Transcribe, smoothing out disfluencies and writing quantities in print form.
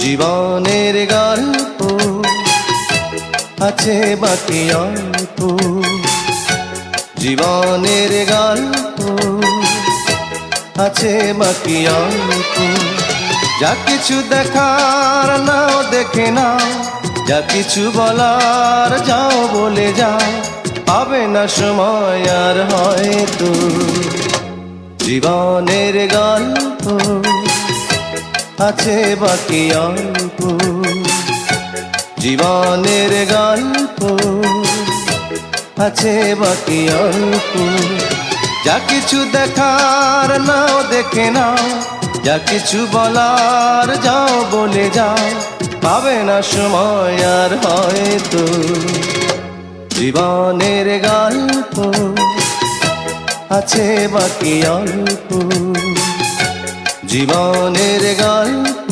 জীবনের গল্প আছে বাকি অল্প, জীবনের গল্প আছে বাকি অল্প। যা কিছু দেখার নাও দেখে নাও, যা কিছু বলার যাও বলে যাও, পাবে না সময় আর হয়তো। জীবনের গল্প আছে বাকি অল্প, জীবনের গল্প আছে বাকি অল্প। যা কিছু দেখার নাও দেখে নাও, যা কিছু বলার যাও বলে যাও, পাবে না সময় আর হয়তো। জীবনের গল্প আছে বাকি অল্প, জীবনের গল্প